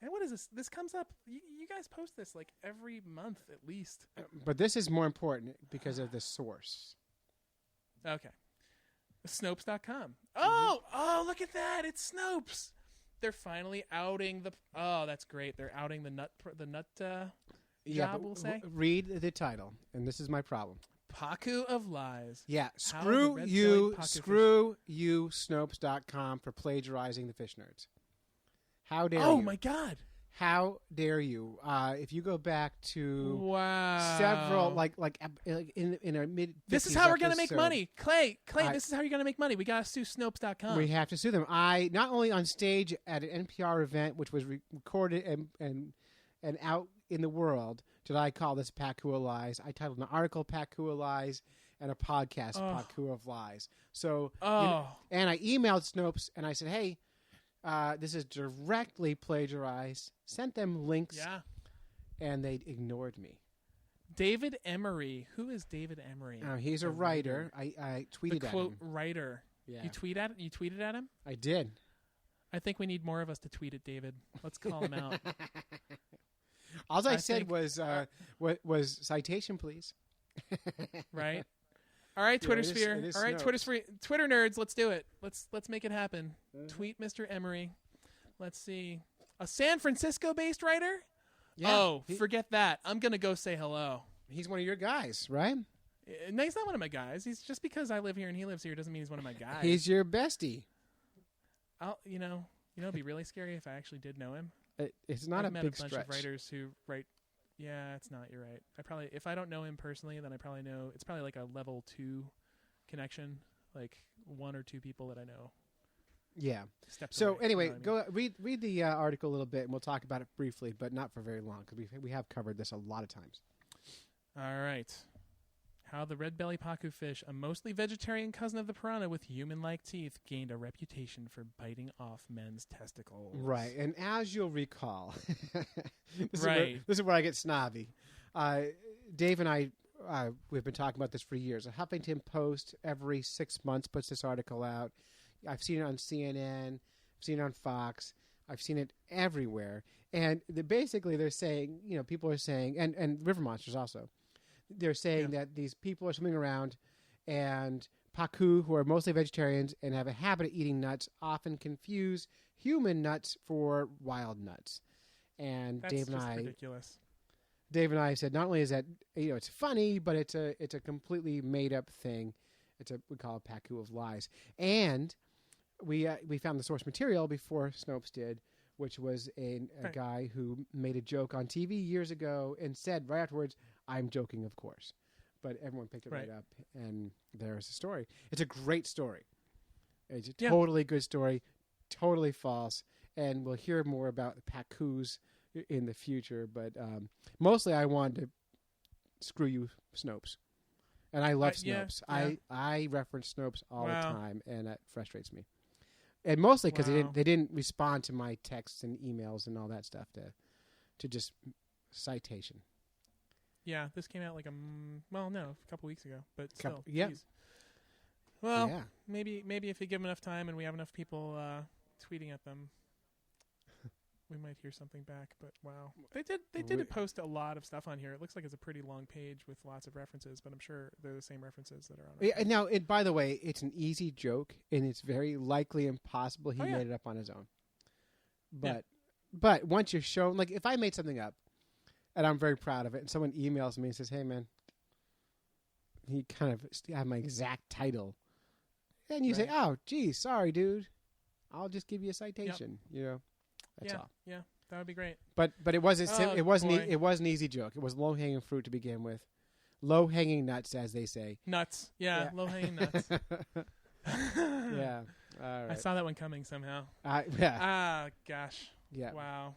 And what is this? This comes up. You guys post this like every month at least. But this is more important because of the source. Okay. Snopes.com. Oh, look at that. It's Snopes. They're finally outing the. Oh, that's great. They're outing the nut job, we'll say. Read the title, and this is my problem. Paku of lies. Yeah, How screw the you, red-bellied Snopes.com for plagiarizing the fish nerds. How dare you? Oh my God! How dare you? If you go back to Wow, several like in our mid. This is how we're gonna make money, Clay. This is how you're gonna make money. We gotta sue Snopes.com. We have to sue them. I not only on stage at an NPR event, which was recorded and out in the world, did I call this Paku of Lies. I titled an article Paku of Lies and a podcast Paku of Lies. So, and I emailed Snopes and I said, hey. This is directly plagiarized. Sent them links, and they ignored me. David Emery. Who is David Emery? He's a writer. I tweeted at him. Writer. Yeah. You tweeted at him? I did. I think we need more of us to tweet at David. Let's call him out. All I said was citation, please. Right. All right, Twitter sphere. It is All right, Snopes. Twitter nerds. Let's do it. Let's make it happen. Tweet Mr. Emery. Let's see. A San Francisco-based writer? Yeah. Forget that. I'm gonna go say hello. He's one of your guys, right? No, he's not one of my guys. He's just because I live here and he lives here doesn't mean he's one of my guys. He's your bestie. It'd be really scary if I actually did know him. It's not I've met big a bunch stretch. of writers who write. Yeah, it's not. You're right. If I don't know him personally, then I probably know. It's probably like a level 2 connection, like 1 or 2 people that I know. Yeah. Steps so away, anyway, you know what I mean? go read the article a little bit, and we'll talk about it briefly, but not for very long because we have covered this a lot of times. All right. How the red belly pacu fish, a mostly vegetarian cousin of the piranha with human-like teeth, gained a reputation for biting off men's testicles. Right, and as you'll recall, this is where I get snobby. Dave and I, we've been talking about this for years. A Huffington Post every 6 months puts this article out. I've seen it on CNN. I've seen it on Fox. I've seen it everywhere. And basically they're saying, people are saying, and River Monsters also, they're saying that these people are swimming around and pacu, who are mostly vegetarians and have a habit of eating nuts, often confuse human nuts for wild nuts. And That's ridiculous. Dave and I said not only is that it's funny, but it's a completely made up thing. We call it Paku of Lies. And we found the source material before Snopes did, which was a guy who made a joke on TV years ago and said right afterwards, "I'm joking, of course." But everyone picked it right up, and there's the story. It's a great story. It's a totally good story, totally false, and we'll hear more about the Pacus in the future. But mostly I wanted to screw you, Snopes. And I love Snopes. Yeah. I reference Snopes all the time, and that frustrates me. And mostly because Wow. they didn't respond to my texts and emails and all that stuff to just citation. Yeah, this came out like a couple weeks ago, but still. Yeah. Geez. Well, Yeah. maybe if you give them enough time and we have enough people tweeting at them, we might hear something back. But wow, they did post a lot of stuff on here. It looks like it's a pretty long page with lots of references, but I'm sure they're the same references that are on it. Yeah, now, by the way, it's an easy joke, and it's very likely impossible he made it up on his own. But once you're shown, like if I made something up, and I'm very proud of it, and someone emails me and says, "Hey, man," he kind of have my exact title, and you say, "Oh, geez, sorry, dude, I'll just give you a citation." You know, that's all. Yeah, that would be great. But it wasn't it wasn't boy. it was an easy joke. It was low hanging fruit to begin with, low hanging nuts, as they say. Nuts, yeah. Low hanging nuts. Yeah, all right. I saw that one coming somehow. Yeah. Ah, gosh. Yeah. Wow.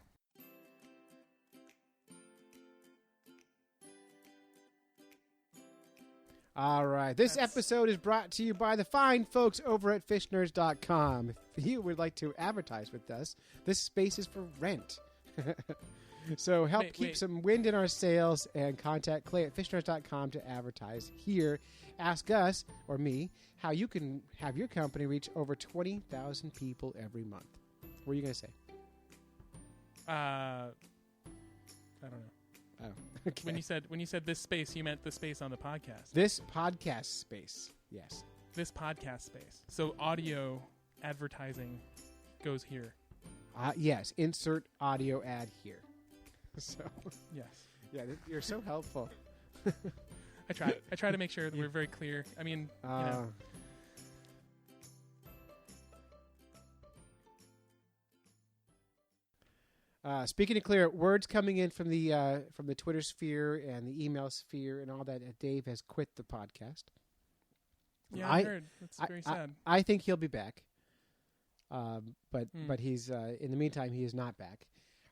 All right. This episode is brought to you by the fine folks over at fishnerds.com. If you would like to advertise with us, this space is for rent. So help keep some wind in our sails and contact Clay at fishnerds.com to advertise here. Ask us, or me, how you can have your company reach over 20,000 people every month. What are you going to say? I don't know. Oh, okay. When you said this space, you meant the space on the podcast. This podcast space, yes. This podcast space. So audio advertising goes here. Yes. Insert audio ad here. So Yes. yeah, you're so helpful. I try to make sure that we're very clear. I mean, you know. Speaking of clear, words coming in from the Twitter sphere and the email sphere and all that. Dave has quit the podcast. Yeah, I heard. That's very sad. I think he'll be back, but he's in the meantime he is not back.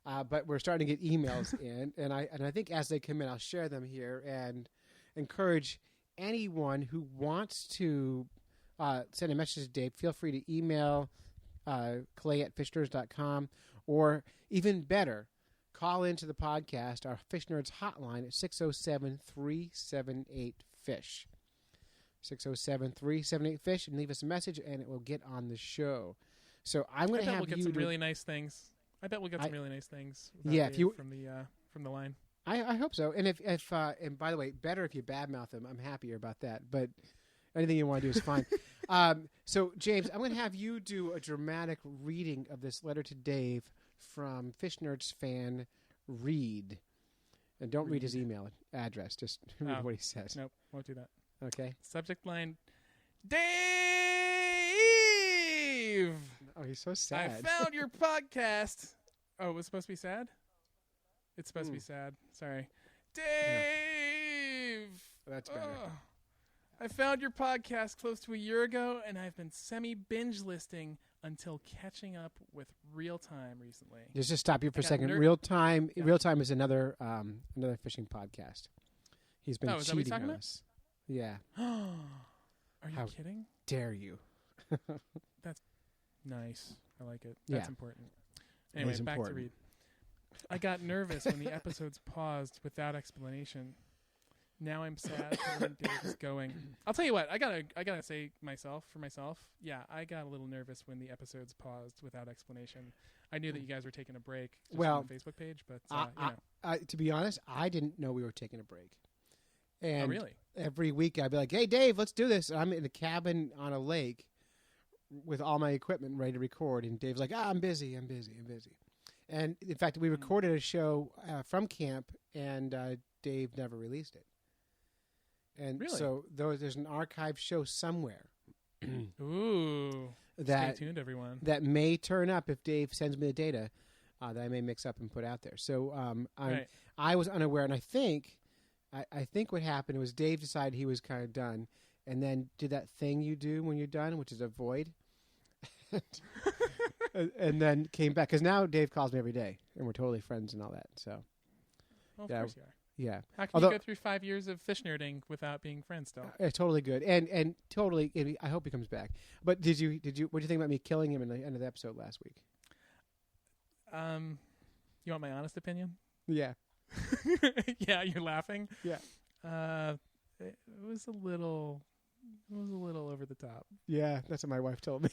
But we're starting to get emails in, and I think as they come in, I'll share them here and encourage anyone who wants to send a message to Dave. Feel free to email Clay at fishners.com. Or even better, call into the podcast, our Fish Nerds hotline at 607-378-FISH. 607-378-FISH, and leave us a message, and it will get on the show. So I'm going to have we'll get some really nice things. I bet we'll get some really nice things. Yeah, if you from the line. I hope so. And if and by the way, better if you badmouth him. I'm happier about that. But anything you want to do is fine. So, James, I'm going to have you do a dramatic reading of this letter to Dave from Fish Nerds fan Reed. And don't read his email address. Just read what he says. Nope, won't do that. Okay. Subject line, Dave! Oh, he's so sad. I found your podcast. Oh, it was supposed to be sad? It's supposed to be sad. Sorry. Dave! That's better. I found your podcast close to a year ago, and I've been semi-binge listing until catching up with Real Time recently. Just stop you for a second. Real Time is another fishing podcast. He's been cheating on us. Yeah. Are you kidding? Dare you? That's nice. I like it. Yeah. That's important. Anyway, back to read. I got nervous when the episodes paused without explanation. Now I'm sad for when Dave is going. I'll tell you what. I gotta say for myself. Yeah, I got a little nervous when the episodes paused without explanation. I knew that you guys were taking a break on the Facebook page, but to be honest, I didn't know we were taking a break. And really? Every week I'd be like, "Hey, Dave, let's do this." And I'm in a cabin on a lake with all my equipment ready to record, and Dave's like, "I'm busy. And in fact, we recorded a show from camp, and Dave never released it. And so there's an archive show somewhere. Ooh. Stay tuned, everyone. That may turn up if Dave sends me the data that I may mix up and put out there. So I was unaware, and I think what happened was Dave decided he was kind of done, and then did that thing you do when you're done, which is avoid. And then came back, because now Dave calls me every day, and we're totally friends and all that. So, well, of course you are. Yeah. How can you go through 5 years of fish nerding without being friends still? Totally good, and totally. I hope he comes back. But did you? What do you think about me killing him in the end of the episode last week? You want my honest opinion? Yeah. Yeah, you're laughing. Yeah. It was a little over the top. Yeah, that's what my wife told me.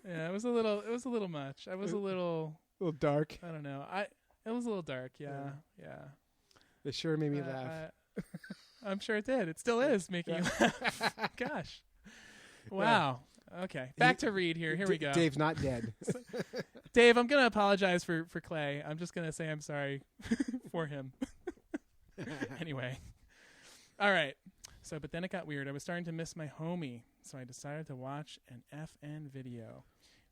Yeah, it was a little much. I was a little dark. I don't know. It was a little dark. Yeah. It sure made me laugh. I'm sure it did. It still is making you laugh. Gosh. Wow. Okay. Back to Reed here. Here we go. Dave's not dead. Dave, I'm going to apologize for Clay. I'm just going to say I'm sorry for him. Anyway. All right. So, but then it got weird. I was starting to miss my homie, so I decided to watch an FN video,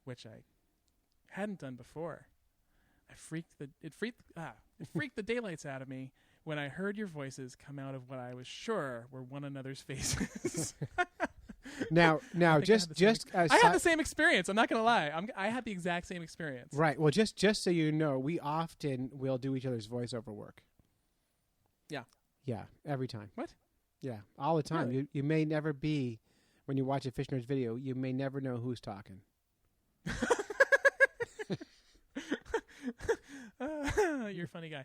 which I hadn't done before. It freaked the daylights out of me when I heard your voices come out of what I was sure were one another's faces. Now, I just I had the same experience. I'm not gonna lie. I had the exact same experience. Right. Well, just so you know, we often will do each other's voiceover work. Yeah. Yeah. Every time. What? Yeah. All the time. Really? You may never be, when you watch a Fish Nerds video, you may never know who's talking. You're a funny guy.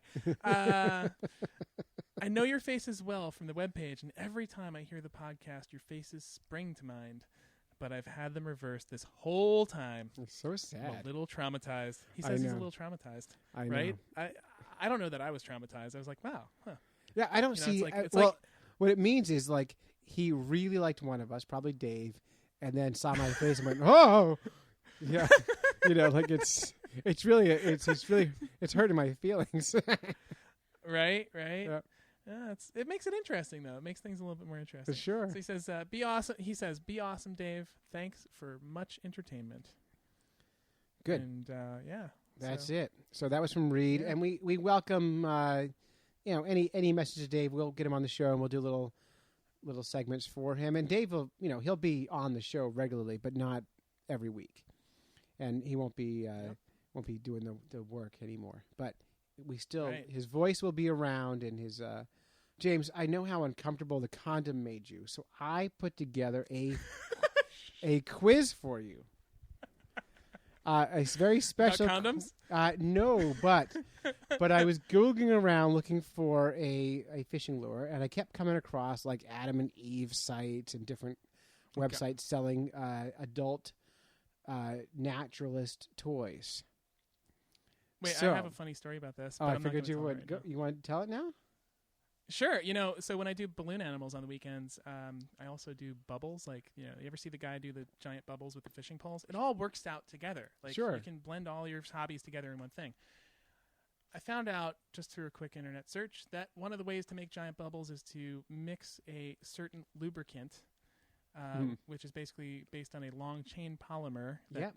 I know your faces well from the webpage, and every time I hear the podcast, your faces spring to mind. But I've had them reversed this whole time. It's so sad. I'm a little traumatized. He says he's a little traumatized. I right? know. I don't know that I was traumatized. I was like, wow. Huh. Yeah, I don't see. It's well, like, what it means is like he really liked one of us, probably Dave, and then saw my face and went, "Oh, yeah," like it's hurting my feelings. Right. Yeah. Yeah, it makes it interesting though. It makes things a little bit more interesting. For sure. So he says, "Be awesome." He says, "Be awesome, Dave. Thanks for much entertainment." Good. And yeah, that's it. So that was from Reed, and we welcome any message to Dave. We'll get him on the show, and we'll do little segments for him. And Dave will, he'll be on the show regularly, but not every week, and he won't be doing the work anymore. But we still, his voice will be around, and his James. I know how uncomfortable the condom made you, so I put together a quiz for you. A very special about condoms. No, but I was googling around looking for a fishing lure, and I kept coming across like Adam and Eve sites and different websites selling adult naturalist toys. Wait, I have a funny story about this. Oh, but I I'm not figured you gonna would. tell it right You want to tell it now? Sure. So when I do balloon animals on the weekends, I also do bubbles. Like, you ever see the guy do the giant bubbles with the fishing poles? It all works out together. Like, sure. You can blend all your hobbies together in one thing. I found out just through a quick internet search that one of the ways to make giant bubbles is to mix a certain lubricant, which is basically based on a long chain polymer that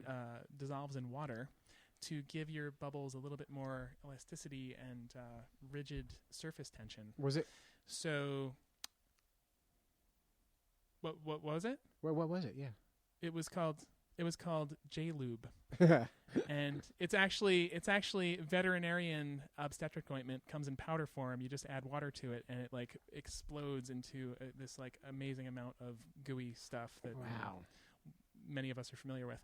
dissolves in water, to give your bubbles a little bit more elasticity and rigid surface tension. Was it? So, what was it? What was it? Yeah. It was called J-Lube. And it's actually veterinarian obstetric ointment. Comes in powder form. You just add water to it, and it like explodes into this like amazing amount of gooey stuff that many of us are familiar with.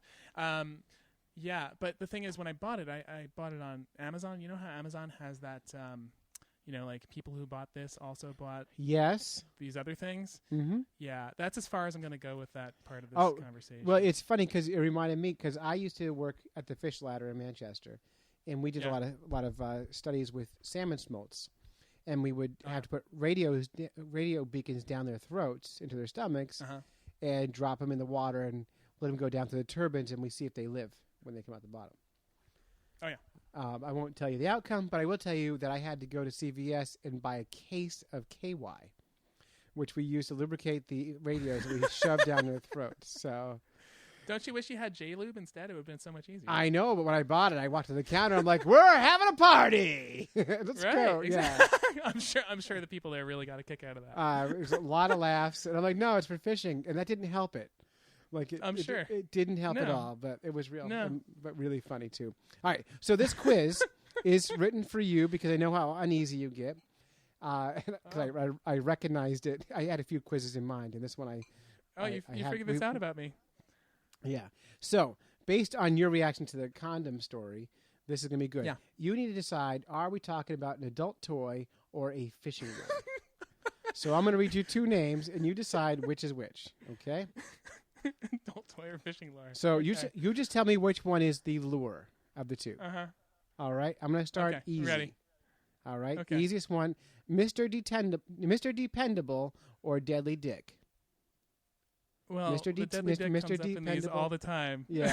Yeah, but the thing is, when I bought it, I bought it on Amazon. You know how Amazon has that, like people who bought this also bought these other things? Mm-hmm. Yeah, that's as far as I'm going to go with that part of this conversation. Well, it's funny because it reminded me, because I used to work at the Fish Ladder in Manchester, and we did a lot of studies with salmon smolts. And we would have to put radio beacons down their throats, into their stomachs, and drop them in the water and let them go down to the turbines, and we see if they live when they come out the bottom. Oh, yeah. I won't tell you the outcome, but I will tell you that I had to go to CVS and buy a case of KY, which we used to lubricate the radios that we shoved down their throats. So, don't you wish you had J-Lube instead? It would have been so much easier. I know, but when I bought it, I walked to the counter. I'm like, we're having a party. Let's go. Exactly. Yeah. I'm sure the people there really got a kick out of that. There was a lot of laughs. And I'm like, no, it's for fishing. And that didn't help it. I'm sure. It didn't help at all, but it was real, but really funny too. All right, so this quiz is written for you because I know how uneasy you get. Because I recognized it. I had a few quizzes in mind, and this one you figured this out about me. Yeah. So, based on your reaction to the condom story, this is going to be good. Yeah. You need to decide, are we talking about an adult toy or a fishing rod? So I'm going to read you 2 names, and you decide which is which, okay? Adult toy or fishing lure. So okay. you just tell me which one is the lure of the 2. Uh-huh. All right? I'm going to start easy. Ready. All right? Okay. Easiest one, Mr. Dependable or Deadly Dick? Well, Mr. the Deadly Dick comes up in these all the time. Yeah.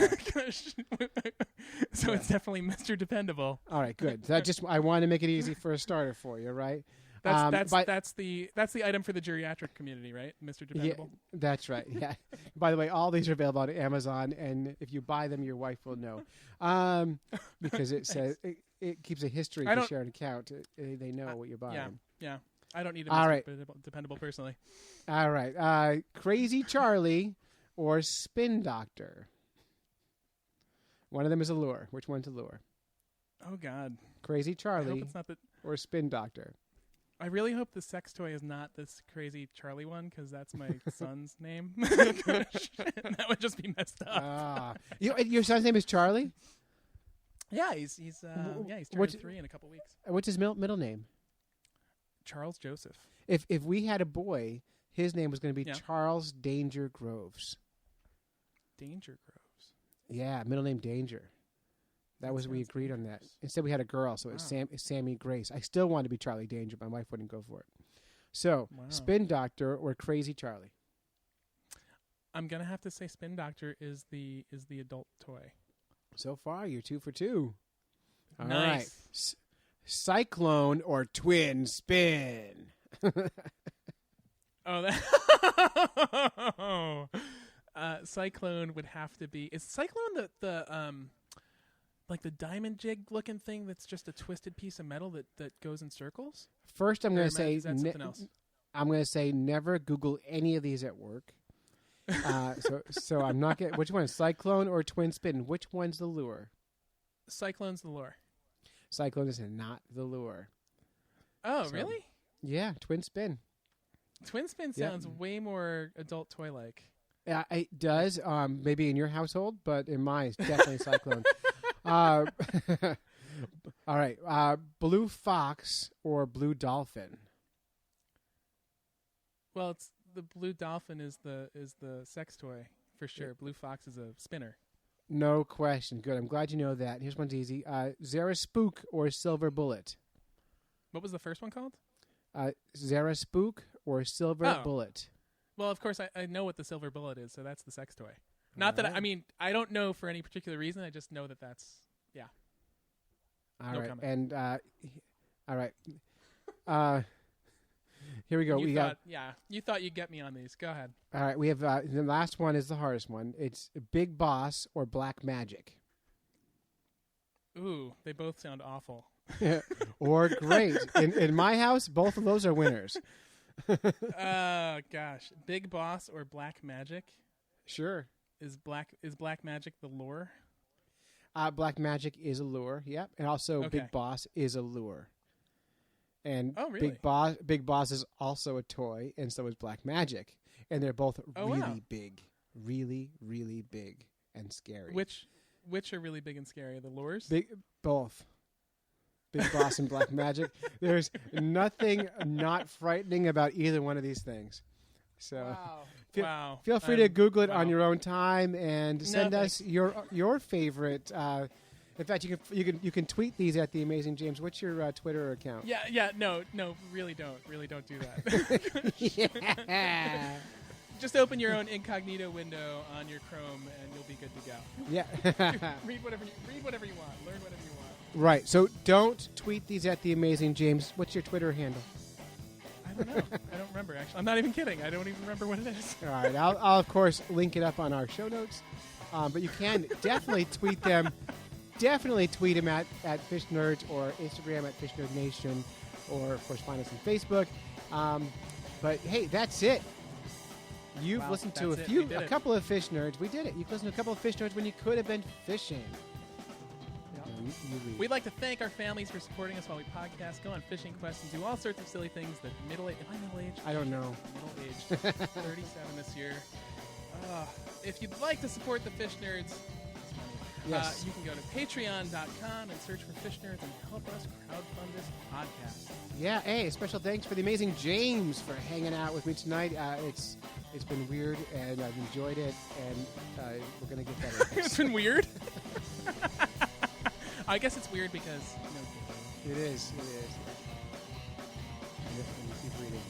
So it's definitely Mr. Dependable. All right, good. I want to make it easy for a starter for you, right? That's the item for the geriatric community, right? Mr. Dependable. Yeah, that's right. Yeah. By the way, all these are available on Amazon, and if you buy them, your wife will know, because it says it keeps a history to share an account. They know what you're buying. Yeah. I don't need a All Mr. right. Dependable personally. All right. Crazy Charlie or Spin Doctor? One of them is a lure. Which one's a lure? Oh God. Crazy I Charlie hope it's not or Spin Doctor? I really hope the sex toy is not this Crazy Charlie one, because that's my son's name. That would just be messed up. Your son's name is Charlie? Yeah, he's turning 3 in a couple weeks. What's his middle name? Charles Joseph. If we had a boy, his name was going to be Charles Danger Groves. Danger Groves. Yeah, middle name Danger. We agreed on that. Instead, we had a girl, so it's Sammy Grace. I still wanted to be Charlie Danger. My wife wouldn't go for it. So, Spin Doctor or Crazy Charlie? I'm gonna have to say Spin Doctor is the adult toy. So far, you're 2 for 2. All nice. right. Cyclone or Twin Spin? Cyclone would have to be. Is Cyclone the like the diamond jig looking thing that's just a twisted piece of metal that goes in circles? First, I'm going to say something else. I'm going to say never Google any of these at work. So I'm not getting. Which one is Cyclone or Twin Spin? Which one's the lure? Cyclone's the lure. Cyclone is not the lure. Oh, really? Yeah, Twin Spin. Twin Spin sounds way more adult toy-like. Yeah, it does. Maybe in your household, but in mine, it's definitely Cyclone. All right. Blue Fox or Blue Dolphin? Well, it's the Blue Dolphin is the sex toy for sure. Yeah. Blue Fox is a spinner. No question. Good. I'm glad you know that. Here's one's easy. Zara Spook or Silver Bullet? What was the first one called? Zara Spook or Silver Bullet? Well, of course, I know what the Silver Bullet is, so that's the sex toy. Not that I don't know for any particular reason. I just know that that's All no right, comment. and all right. Here we go. You thought you'd get me on these. Go ahead. All right, we have the last one is the hardest one. It's Big Boss or Black Magic. Ooh, they both sound awful. Or great. In my house, both of those are winners. Gosh, Big Boss or Black Magic? Sure. Is Black Magic the lure? Black Magic is a lure. Yep, and also Big Boss is a lure. And really? Big Boss is also a toy, and so is Black Magic, and they're both big, really, really big and scary. Which are really big and scary? The lures? Both. Big Boss and Black Magic. There's nothing not frightening about either one of these things. So feel free to Google it on your own time and send us your favorite. In fact, you can tweet these at The Amazing James. What's your Twitter account? No, really don't do that. Just open your own incognito window on your Chrome, and you'll be good to go. Yeah. read whatever you want. Learn whatever you want. Right. So don't tweet these at The Amazing James. What's your Twitter handle? I don't know. I don't remember, actually. I'm not even kidding. I don't even remember what it is. All right. I'll of course, link it up on our show notes. But you can definitely tweet them. Definitely tweet them at Fish Nerds or Instagram at Fish Nerd Nation, or, of course, find us on Facebook. But, hey, that's it. You've listened to a couple of Fish Nerds. We did it. You've listened to a couple of Fish Nerds when you could have been fishing. You read. We'd like to thank our families for supporting us while we podcast, go on fishing quests, and do all sorts of silly things that middle-aged... Am I middle-aged? I don't know. Middle-aged. 37 this year. If you'd like to support the Fish Nerds, Yes. you can go to patreon.com and search for Fish Nerds and help us crowdfund this podcast. Yeah, hey, special thanks for the amazing James for hanging out with me tonight. It's been weird, and I've enjoyed it, and we're going to get better. It's been weird. I guess it's weird because... It is. And you keep reading.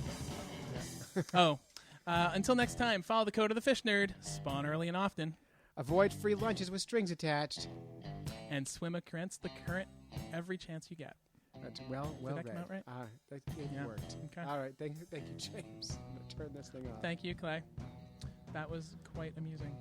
Yeah. Until next time, follow the code of the Fish Nerd, spawn early and often, Avoid free lunches with strings attached. and swim against the current every chance you get. That's well Did that read. come out right? It Yeah. worked. Okay. All right, thank you, James. I'm going to turn this thing off. Thank you, Clay. That was quite amusing.